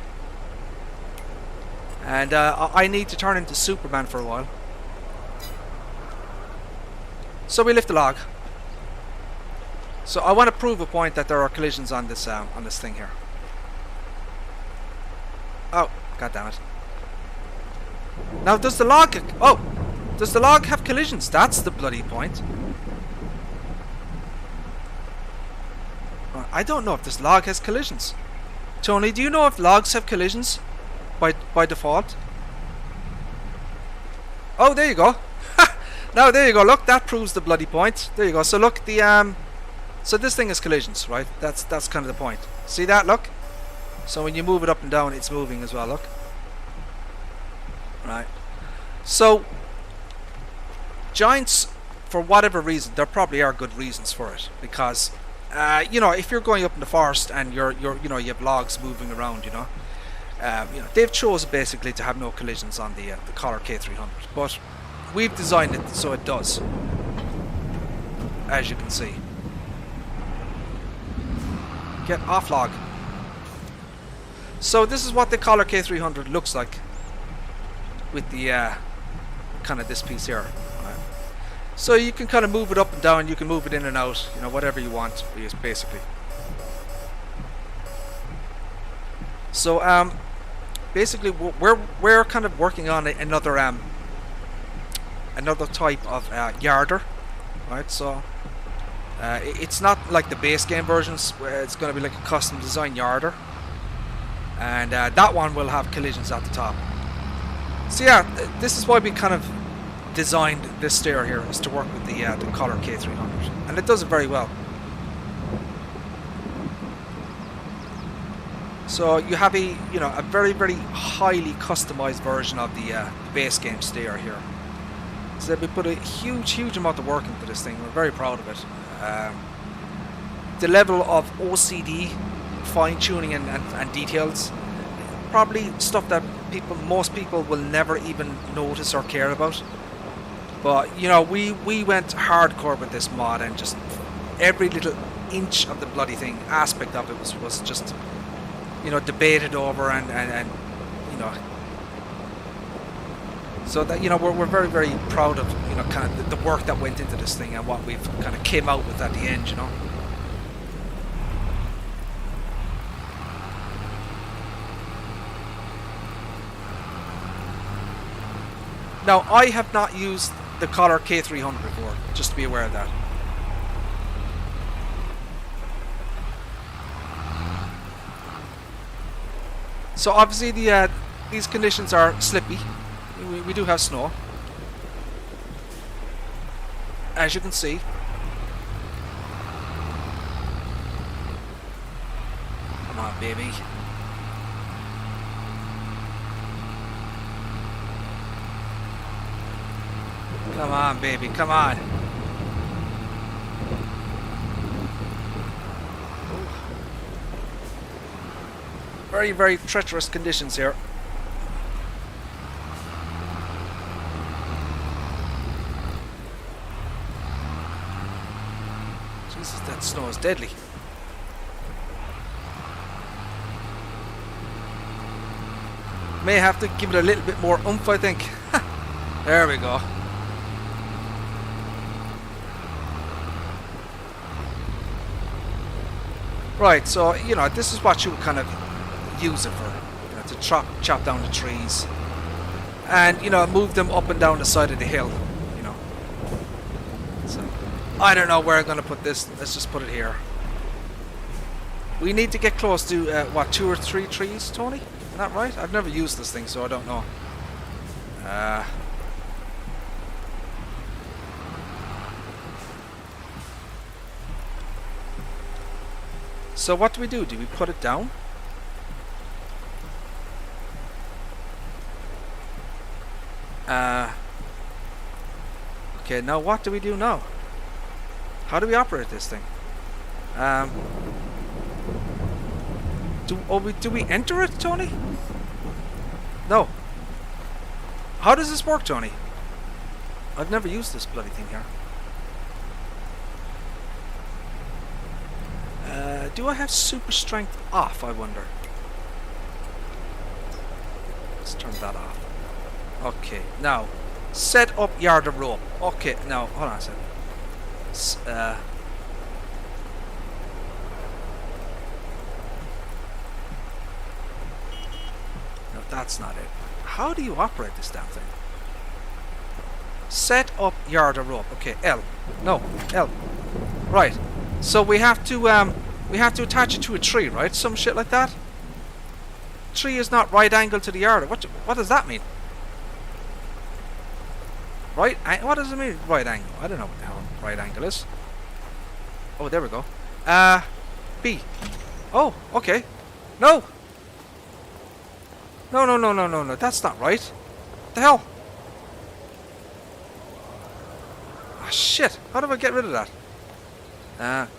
S1: And I need to turn into Superman for a while. So we lift the log. So I want to prove a point that there are collisions on this thing here. Oh, god damn it. Now does the log have collisions? That's the bloody point. I don't know if this log has collisions. Tony, do you know if logs have collisions by default? Oh, there you go. Now there you go. Look, that proves the bloody point. There you go. So look, the so this thing has collisions, right? That's kind of the point. See that? Look. So when you move it up and down, it's moving as well. Look. Right. So giants, for whatever reason, there probably are good reasons for it, because you know, if you're going up in the forest and you have logs moving around, you know, they've chosen basically to have no collisions on the Collar K300, but we've designed it so it does, as you can see. Get off log. So this is what the Collar K300 looks like with the kind of this piece here. Right. So you can kind of move it up and down, you can move it in and out, you know, whatever you want, basically. So basically we're kind of working on another type of yarder, right? So it's not like the base game versions where it's going to be like a custom design yarder, and that one will have collisions at the top. So yeah, this is why we kind of designed this Steyr here, is to work with the Collar K300, and it does it very well. So you have a very, very highly customized version of the base game Steyr here. So we put a huge amount of work into this thing. We're very proud of it. The level of OCD, fine-tuning and details, probably stuff that most people will never even notice or care about. But you know, we went hardcore with this mod, and just every little inch of the bloody thing, aspect of it was just, you know, debated over and you know. So that, you know, we're very, very proud of, you know, kind of the work that went into this thing and what we've kind of came out with at the end, you know. Now, I have not used the Collar K300 before, just to be aware of that. So obviously these conditions are slippy. We do have snow, as you can see. Come on, baby. Come on, baby, come on. Very, very treacherous conditions here. Jesus, that snow is deadly. May have to give it a little bit more oomph, I think. There we go. Right, so, you know, this is what you would kind of use it for, you know, to chop down the trees and, you know, move them up and down the side of the hill, you know. So I don't know where I'm going to put this. Let's just put it here. We need to get close to what, 2 or 3 trees, Tony? Is that right? I've never used this thing, so I don't know. So what do we do? Do we put it down? Okay, now what do we do now? How do we operate this thing? Do we enter it, Tony? No. How does this work, Tony? I've never used this bloody thing here. Do I have super strength off, I wonder? Let's turn that off. Okay, now, set up yard of rope. Okay, now, hold on a second. No, that's not it. How do you operate this damn thing? Set up yard of rope. Okay, L. No, L. Right. So we have to attach it to a tree, right? Some shit like that. Tree is not right angle to the yard. What does that mean? Right? What does it mean? Right angle. I don't know what the hell right angle is. Oh, there we go. B. Oh, okay. No. No, no, no, no, no, no. That's not right. What the hell? Ah, shit. How do I get rid of that?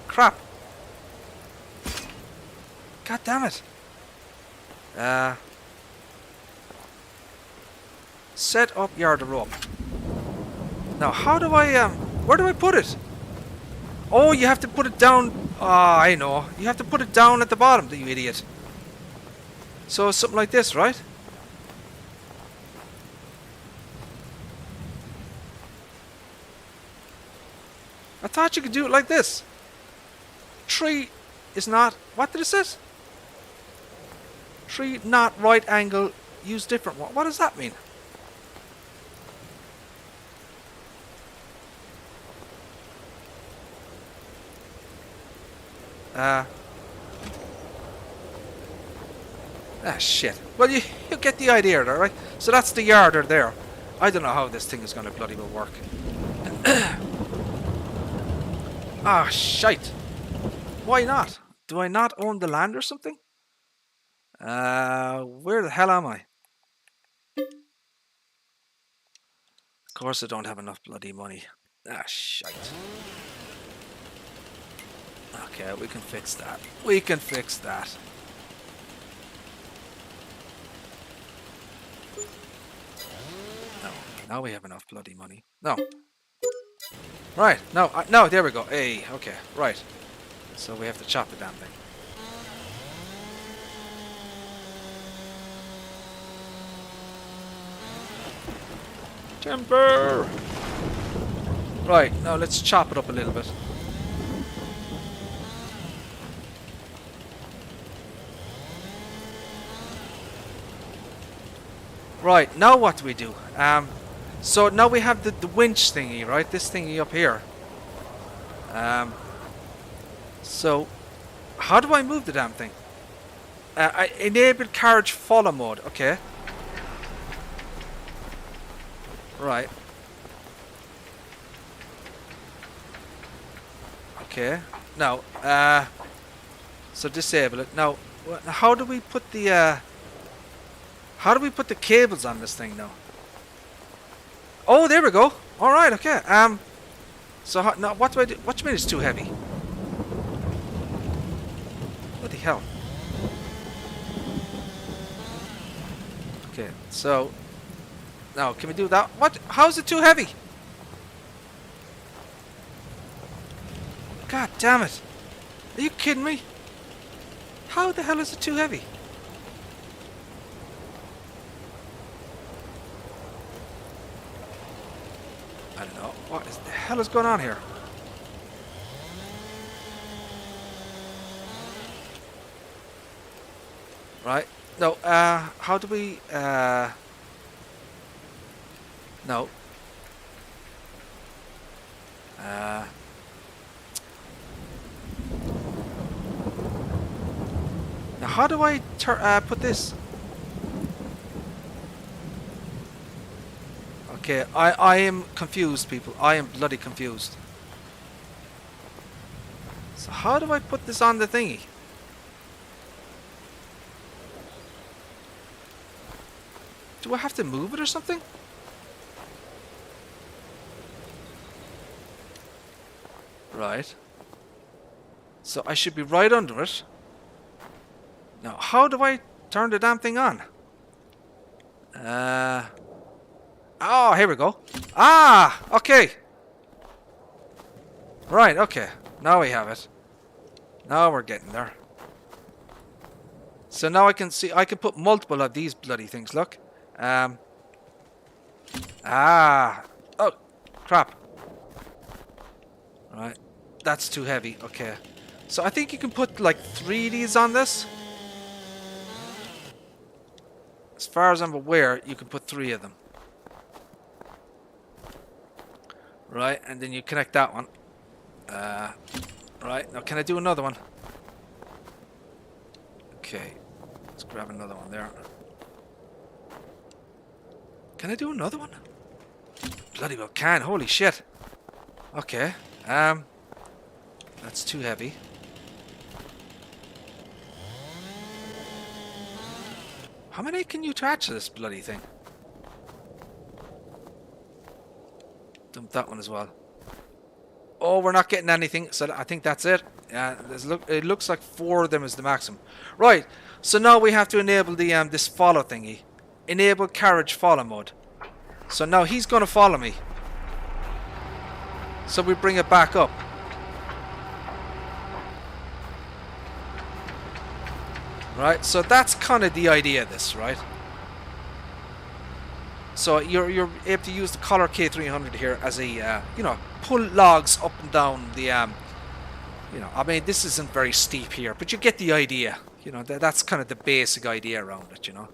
S1: Crap. God damn it. Set up yard of rope. Now, how do I, where do I put it? Oh, you have to put it down. Ah, I know. You have to put it down at the bottom, you idiot. So, something like this, right? I thought you could do it like this. Tree is not... What did it say? Tree not right angle. Use different one. What does that mean? Shit. Well, you get the idea there, right? So that's the yarder there. I don't know how this thing is going to bloody well work. Ah, shite. Why not? Do I not own the land or something? Where the hell am I? Of course I don't have enough bloody money. Ah, shite. Okay, we can fix that. We can fix that. No, now we have enough bloody money. No. Right, no, no, there we go. Hey, okay, right. So we have to chop the damn thing. Timber! Right, now let's chop it up a little bit. Right, now what do we do? So now we have the winch thingy, right? This thingy up here. So how do I move the damn thing? I enable carriage follow mode. Okay. Right. Okay. Now, so disable it. Now, how do we put the cables on this thing now? Oh, there we go. All right. Okay. So now what do I do? What do you mean it's too heavy? What the hell? Okay. So now can we do that? What? How is it too heavy? God damn it! Are you kidding me? How the hell is it too heavy? I don't know. What the hell is going on here? Right. No, how do we, no. Now how do I put this? Okay, I am confused, people. I am bloody confused. So how do I put this on the thingy? Do I have to move it or something? Right. So I should be right under it. Now, how do I turn the damn thing on? Oh, here we go. Ah, okay. Right, okay. Now we have it. Now we're getting there. So now I can see, I can put multiple of these bloody things, look. Oh, crap. Right, that's too heavy, okay. So I think you can put like 3 of these on this. As far as I'm aware, you can put 3 of them. Right, and then you connect that one. Right, now can I do another one? Okay, let's grab another one there. Can I do another one? Bloody well can, holy shit. Okay, that's too heavy. How many can you attach to this bloody thing? Dump that one as well. Oh, we're not getting anything, so I think that's it. Yeah, it looks like 4 of them is the maximum. Right, so now we have to enable the this follow thingy. Enable carriage follow mode. So now he's going to follow me. So we bring it back up. Right, so that's kind of the idea of this, right? So you're able to use the Color K300 here as a you know, pull logs up and down the you know, I mean, this isn't very steep here, but you get the idea. You know, that's kind of the basic idea around it, you know.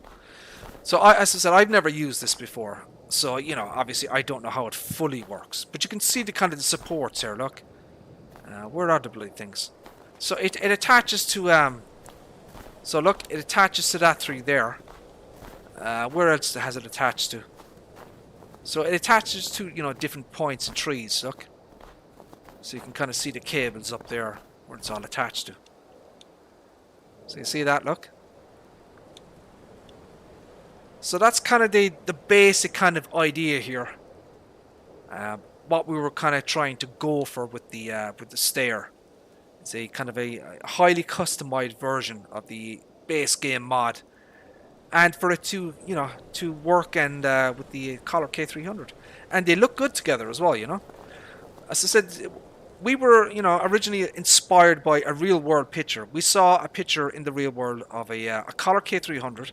S1: So as I said, I've never used this before, so you know, obviously I don't know how it fully works, but you can see the kind of the supports here. Look, where are the bloody things? So it attaches to so look, it attaches to that tree there. Where else has it attached to? So it attaches to, you know, different points and trees. Look, so you can kind of see the cables up there where it's all attached to. So you see that? Look. So that's kind of the basic kind of idea here. What we were kind of trying to go for with the Steyr. It's a kind of a highly customized version of the base game mod, and for it to, you know, to work and with the Color K300, and they look good together as well. You know, as I said, we were, you know, originally inspired by a real world picture. We saw a picture in the real world of a Color K300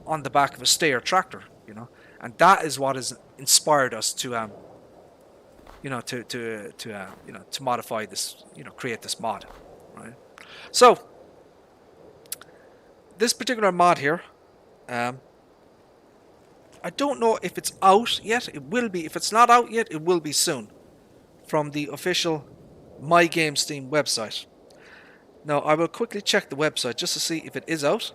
S1: on the back of a Steyr tractor, you know, and that is what has inspired us to you know, to you know, to modify this, you know, create this mod, right? So this particular mod here, I don't know if it's out yet. It will be. If it's not out yet, it will be soon, from the official MyGamesteam website. Now I will quickly check the website just to see if it is out.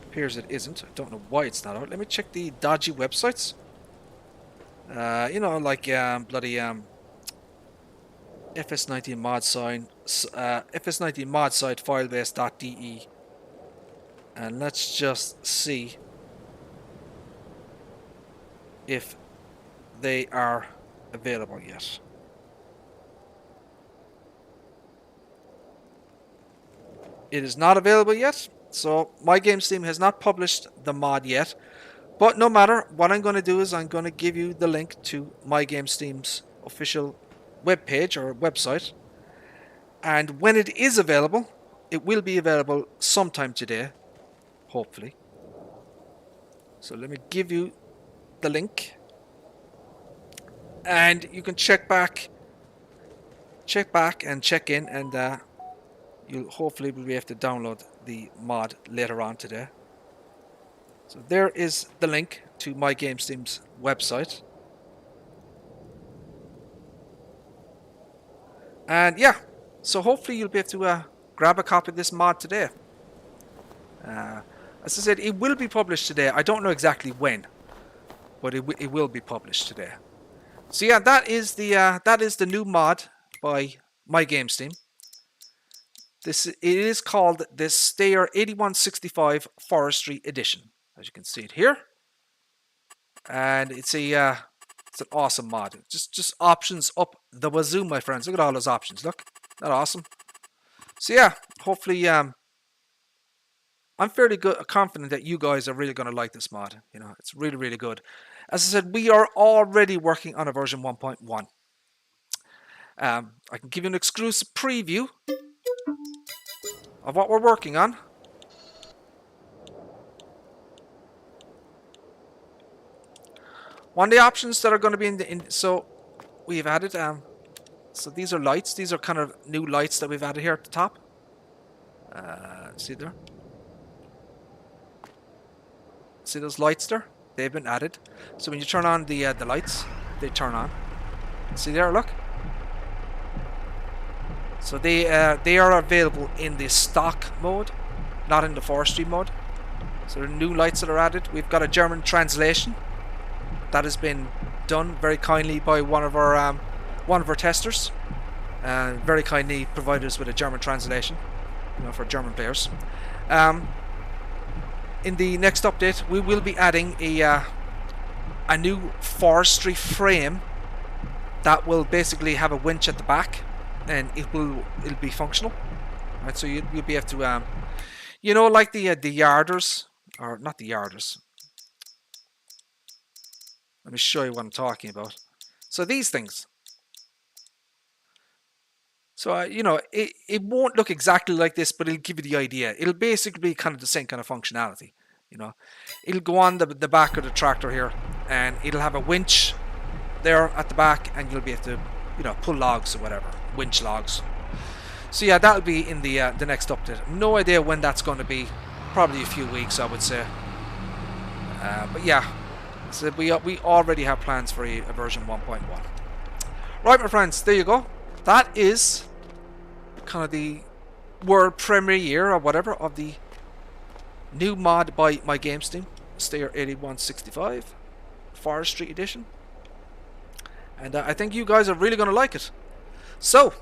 S1: Appears it isn't. I don't know why it's not out. Let me check the dodgy websites. You know, like bloody FS19 mod sign, FS19 mod site filebase.de, and let's just see if they are available yet. It is not available yet. So MyGamesteam has not published the mod yet, but no matter, what I'm going to do is I'm going to give you the link to MyGamesteam's official webpage or website, and when it is available, it will be available sometime today, hopefully. So let me give you the link, and you can check back and check in, and you'll hopefully will be able to download the mod later on today. So there is the link to MyGamesteam's website. And yeah, so hopefully you'll be able to grab a copy of this mod today. As I said, it will be published today. I don't know exactly when, but it will be published today. So yeah, that is the new mod by MyGamesteam. It is called the Steyr 8165 Forestry Edition, as you can see it here, and it's an awesome mod. Just options up the wazoo, my friends. Look at all those options. Look, isn't that awesome? So yeah, hopefully, I'm fairly confident that you guys are really going to like this mod. You know, it's really, really good. As I said, we are already working on a version 1.1. I can give you an exclusive preview of what we're working on. One of the options that are going to be so we've added so these are lights. These are kind of new lights that we've added here at the top. See there? See those lights there? They've been added. So when you turn on the lights, they turn on. See there? Look. So they are available in the stock mode, not in the forestry mode. So there are new lights that are added. We've got a German translation that has been done very kindly by one of our testers. Very kindly provided us with a German translation, for German players. In the next update, we will be adding a new forestry frame that will basically have a winch at the back, and it'll be functional. Right, so you'll be able to, like the yarders, or not the yarders. Let me show you what I'm talking about. So these things. So, it won't look exactly like this, but it'll give you the idea. It'll basically be kind of the same kind of functionality. It'll go on the back of the tractor here, and it'll have a winch there at the back, and you'll be able to, pull logs or whatever, winch logs. So yeah, that'll be in the next update. No idea when that's going to be. Probably a few weeks, I would say. But yeah, so we already have plans for a version 1.1. Right, my friends, there you go. That is kind of the world premiere or whatever of the new mod by MyGamesteam, Steyr 8165 Forestry Edition. And I think you guys are really going to like it. So,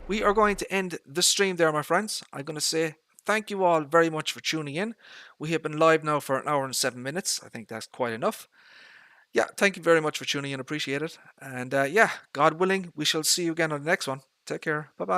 S1: we are going to end the stream there, my friends. I'm going to say thank you all very much for tuning in. We have been live now for 1 hour and 7 minutes. I think that's quite enough. Yeah, thank you very much for tuning in. Appreciate it. And yeah, God willing, we shall see you again on the next one. Take care. Bye-bye.